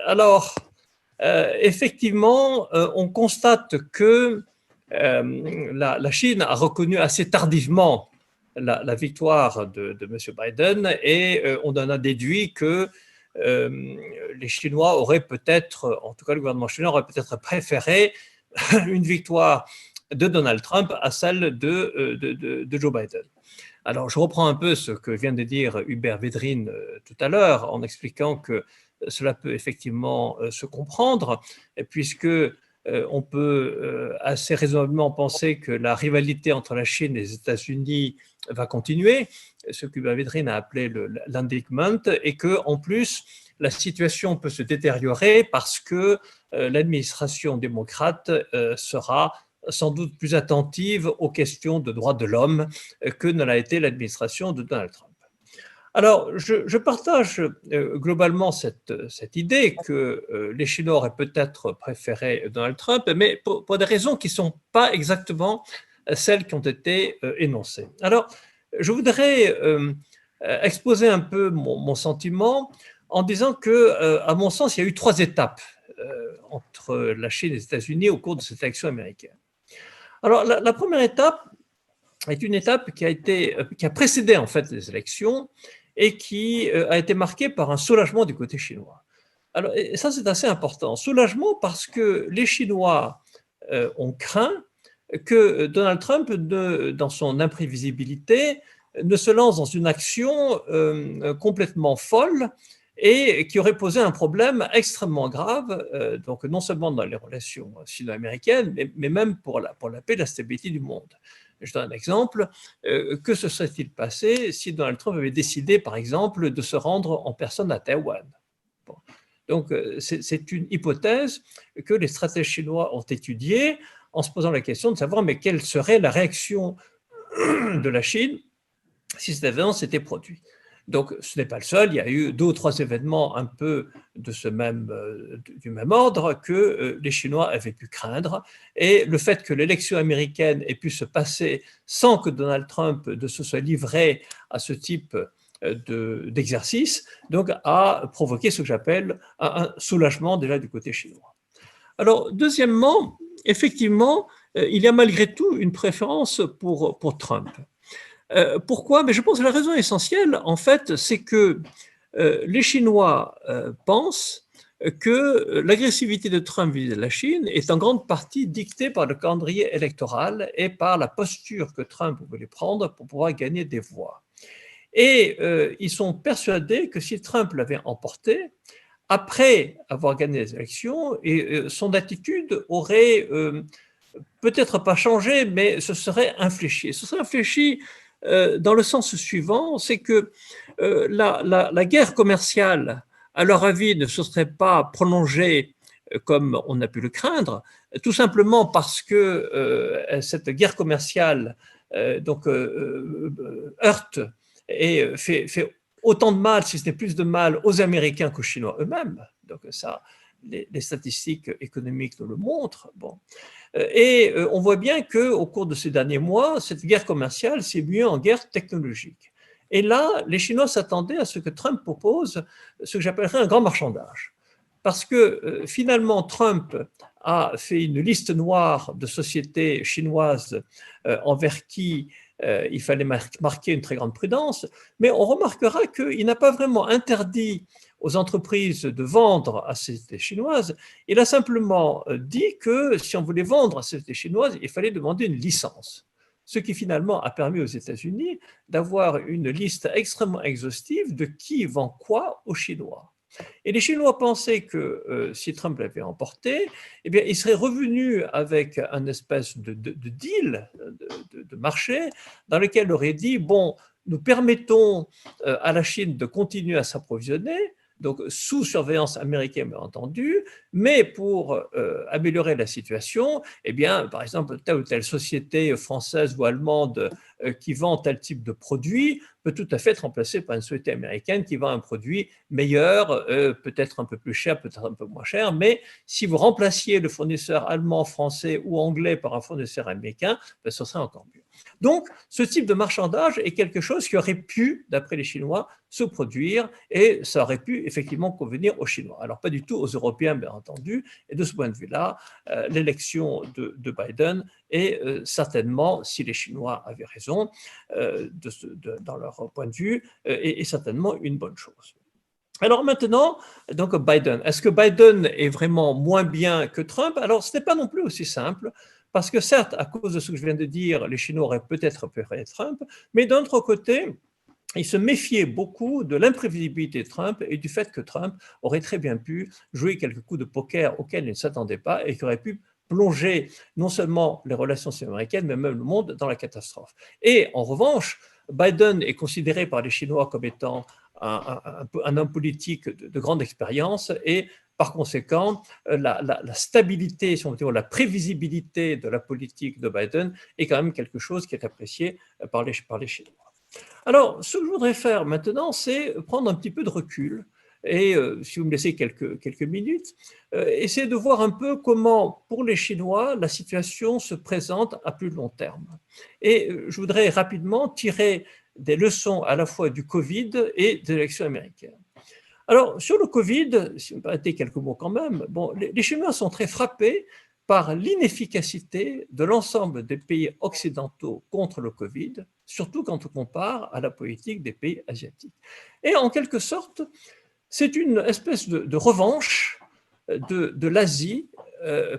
Alors, effectivement, on constate que la Chine a reconnu assez tardivement la victoire de M. Biden et on en a déduit que les Chinois auraient peut-être, en tout cas le gouvernement chinois aurait peut-être préféré une victoire de Donald Trump à celle de Joe Biden. Alors, je reprends un peu ce que vient de dire Hubert Védrine tout à l'heure en expliquant que cela peut effectivement se comprendre, puisque on peut assez raisonnablement penser que la rivalité entre la Chine et les États-Unis va continuer, ce qu'Hubert Védrine a appelé l'endigment, et qu'en plus, la situation peut se détériorer parce que l'administration démocrate sera sans doute plus attentive aux questions de droits de l'homme que ne l'a été l'administration de Donald Trump. Alors, je partage globalement cette idée que les Chinois auraient peut-être préféré Donald Trump, mais pour des raisons qui ne sont pas exactement celles qui ont été énoncées. Alors, je voudrais exposer un peu mon sentiment en disant que, à mon sens, il y a eu 3 étapes entre la Chine et les États-Unis au cours de cette élection américaine. Alors, la première étape est une étape qui a précédé en fait les élections et qui a été marquée par un soulagement du côté chinois. Alors, et ça, c'est assez important. Soulagement parce que les Chinois ont craint que Donald Trump, dans son imprévisibilité, ne se lance dans une action complètement folle et qui aurait posé un problème extrêmement grave, donc non seulement dans les relations sino-américaines, mais même pour la paix et la stabilité du monde. Je donne un exemple. Que se serait-il passé si Donald Trump avait décidé, par exemple, de se rendre en personne à Taïwan? Bon. Donc, c'est une hypothèse que les stratèges chinois ont étudiée en se posant la question de savoir mais quelle serait la réaction de la Chine si cet événement s'était produit. Donc, ce n'est pas le seul. Il y a eu 2 ou 3 événements un peu du même ordre que les Chinois avaient pu craindre. Et le fait que l'élection américaine ait pu se passer sans que Donald Trump ne se soit livré à ce type d'exercice, donc a provoqué ce que j'appelle un soulagement déjà du côté chinois. Alors, deuxièmement, effectivement, il y a malgré tout une préférence pour Trump. Pourquoi? Mais je pense que la raison essentielle, en fait, c'est que les Chinois pensent que l'agressivité de Trump vis-à-vis de la Chine est en grande partie dictée par le calendrier électoral et par la posture que Trump voulait prendre pour pouvoir gagner des voix. Et ils sont persuadés que si Trump l'avait emporté, après avoir gagné les élections, son attitude aurait peut-être pas changé, mais ce serait infléchi. Ce serait infléchi dans le sens suivant, c'est que la guerre commerciale, à leur avis, ne se serait pas prolongée comme on a pu le craindre, tout simplement parce que cette guerre commerciale heurte et fait autant de mal, si ce n'est plus de mal, aux Américains qu'aux Chinois eux-mêmes. Donc ça, les statistiques économiques nous le montrent. Bon. Et on voit bien qu'au cours de ces derniers mois, cette guerre commerciale s'est muée en guerre technologique. Et là, les Chinois s'attendaient à ce que Trump propose ce que j'appellerais un grand marchandage. Parce que finalement, Trump a fait une liste noire de sociétés chinoises envers qui il fallait marquer une très grande prudence, mais on remarquera qu'il n'a pas vraiment interdit aux entreprises de vendre à ces sociétés chinoises. Il a simplement dit que si on voulait vendre à ces sociétés chinoises, il fallait demander une licence. Ce qui finalement a permis aux États-Unis d'avoir une liste extrêmement exhaustive de qui vend quoi aux Chinois. Et les Chinois pensaient que si Trump l'avait emporté, eh bien, il serait revenu avec un espèce de deal, de marché, dans lequel il aurait dit, bon, nous permettons à la Chine de continuer à s'approvisionner, donc sous surveillance américaine bien entendu, mais pour améliorer la situation, eh bien, par exemple, telle ou telle société française ou allemande qui vend tel type de produit peut tout à fait être remplacé par une société américaine qui vend un produit meilleur, peut-être un peu plus cher, peut-être un peu moins cher, mais si vous remplaciez le fournisseur allemand, français ou anglais par un fournisseur américain, ben, ce serait encore mieux. Donc, ce type de marchandage est quelque chose qui aurait pu, d'après les Chinois, se produire et ça aurait pu effectivement convenir aux Chinois. Alors, pas du tout aux Européens, bien entendu, et de ce point de vue-là, l'élection de Biden est certainement, si les Chinois avaient raison dans leur point de vue, est certainement une bonne chose. Alors maintenant, donc Biden, est-ce que Biden est vraiment moins bien que Trump? Alors ce n'est pas non plus aussi simple, parce que certes, à cause de ce que je viens de dire, les Chinois auraient peut-être préféré Trump, mais d'un autre côté, ils se méfiaient beaucoup de l'imprévisibilité de Trump et du fait que Trump aurait très bien pu jouer quelques coups de poker auxquels ils ne s'attendaient pas et qui auraient pu plonger non seulement les relations américaines, mais même le monde dans la catastrophe. Et en revanche, Biden est considéré par les Chinois comme étant un homme politique de grande expérience et par conséquent, la stabilité, si on veut dire, la prévisibilité de la politique de Biden est quand même quelque chose qui est apprécié par les Chinois. Alors, ce que je voudrais faire maintenant, c'est prendre un petit peu de recul et, si vous me laissez quelques minutes, essayer de voir un peu comment, pour les Chinois, la situation se présente à plus long terme. Et je voudrais rapidement tirer des leçons à la fois du Covid et des élections américaines. Alors, sur le Covid, si vous me permettez quelques mots quand même, bon, les Chinois sont très frappés par l'inefficacité de l'ensemble des pays occidentaux contre le Covid, surtout quand on compare à la politique des pays asiatiques. Et en quelque sorte, c'est une espèce de revanche de l'Asie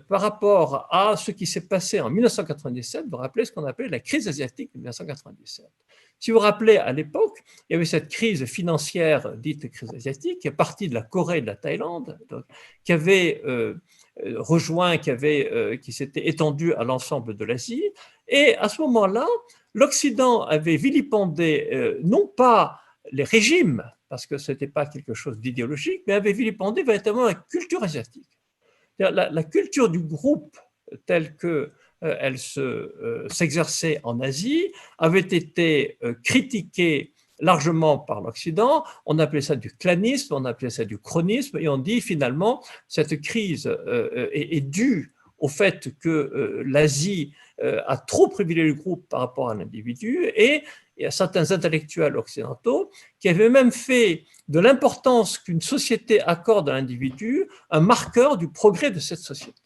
par rapport à ce qui s'est passé en 1997, vous vous rappelez ce qu'on appelait la crise asiatique de 1997. Si vous vous rappelez, à l'époque, il y avait cette crise financière dite crise asiatique, qui est partie de la Corée et de la Thaïlande, donc, qui avait rejoint, qui s'était étendue à l'ensemble de l'Asie. Et à ce moment-là, l'Occident avait vilipendé non pas les régimes, parce que ce n'était pas quelque chose d'idéologique, mais avait vilipendé véritablement la culture asiatique. La culture du groupe telle qu'elle s'exerçait en Asie avait été critiquée largement par l'Occident. On appelait ça du clanisme, on appelait ça du chronisme, et on dit finalement cette crise est due au fait que l'Asie a trop privilégié le groupe par rapport à l'individu, et il y a certains intellectuels occidentaux qui avaient même fait de l'importance qu'une société accorde à l'individu un marqueur du progrès de cette société.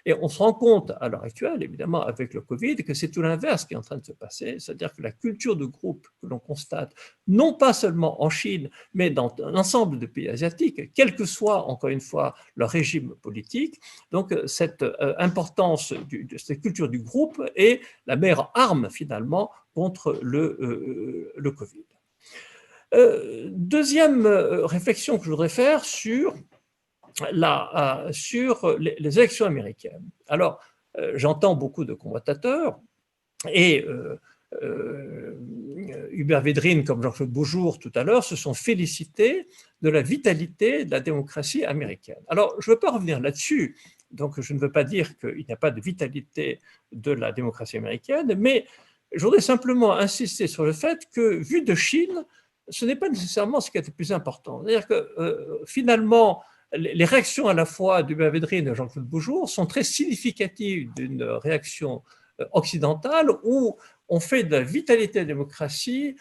Et on se rend compte à l'heure actuelle, évidemment, avec le Covid, que c'est tout l'inverse qui est en train de se passer, c'est-à-dire que la culture de groupe que l'on constate, non pas seulement en Chine, mais dans l'ensemble des pays asiatiques, quel que soit, encore une fois, leur régime politique, donc cette importance de cette culture du groupe est la meilleure arme, finalement, contre le Covid. Deuxième réflexion que je voudrais faire sur les élections américaines. Alors, j'entends beaucoup de commentateurs et Hubert Védrine, comme Jean-Claude Beaujour tout à l'heure, se sont félicités de la vitalité de la démocratie américaine. Alors, je ne veux pas revenir là-dessus, donc je ne veux pas dire qu'il n'y a pas de vitalité de la démocratie américaine, mais je voudrais simplement insister sur le fait que, vu de Chine, ce n'est pas nécessairement ce qui est le plus important. C'est-à-dire que finalement, les réactions à la fois d'Hubert Védrine et de Jean-Claude Beaujour sont très significatives d'une réaction occidentale où on fait de la vitalité de la démocratie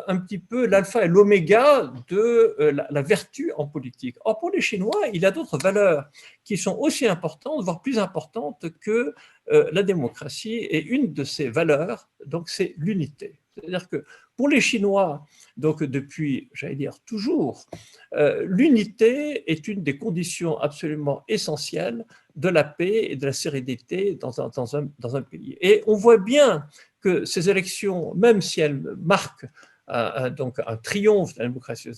un petit peu l'alpha et l'oméga de la vertu en politique. Or, pour les Chinois, il y a d'autres valeurs qui sont aussi importantes, voire plus importantes que la démocratie. Et une de ces valeurs, donc, c'est l'unité. C'est-à-dire que pour les Chinois, donc depuis, j'allais dire toujours, l'unité est une des conditions absolument essentielles de la paix et de la sérénité dans un pays. Et on voit bien que ces élections, même si elles marquent donc un triomphe de la démocratie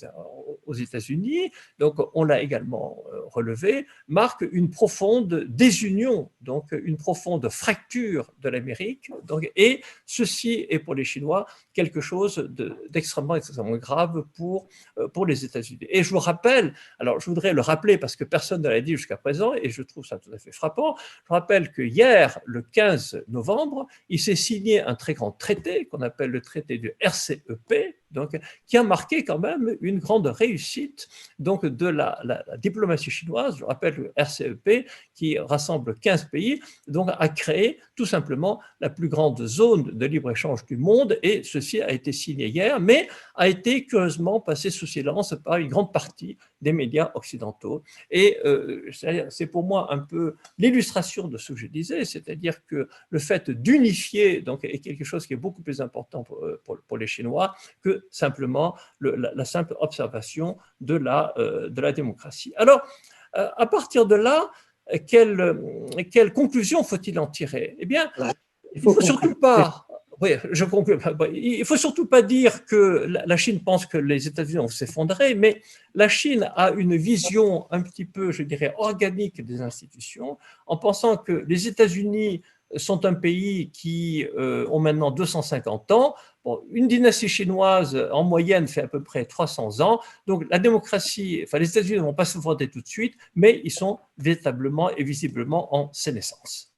aux aux États-Unis, donc on l'a également relevé, marque une profonde désunion, donc une profonde fracture de l'Amérique. Et ceci est pour les Chinois quelque chose d'extrêmement grave pour les États-Unis. Et je vous rappelle, alors je voudrais le rappeler parce que personne ne l'a dit jusqu'à présent, et je trouve ça tout à fait frappant, je rappelle que hier, le 15 novembre, il s'est signé un très grand traité qu'on appelle le traité du RCEP, donc, qui a marqué quand même une grande réussite donc, de la diplomatie chinoise. Je rappelle le RCEP qui rassemble 15 pays, donc a créé tout simplement la plus grande zone de libre-échange du monde, et ceci a été signé hier, mais a été curieusement passé sous silence par une grande partie des médias occidentaux. Et c'est pour moi un peu l'illustration de ce que je disais, c'est-à-dire que le fait d'unifier est quelque chose qui est beaucoup plus important pour les Chinois que simplement la simple observation de la démocratie. Alors, à partir de là, quelle conclusion faut-il en tirer? Eh bien, il ne faut surtout pas. Oui, je conclue. Il ne faut surtout pas dire que la Chine pense que les États-Unis vont s'effondrer, mais la Chine a une vision un petit peu, je dirais, organique des institutions, en pensant que les États-Unis sont un pays qui ont maintenant 250 ans. Bon, une dynastie chinoise, en moyenne, fait à peu près 300 ans. Donc, la démocratie, les États-Unis ne vont pas s'effondrer tout de suite, mais ils sont véritablement et visiblement en sénescence.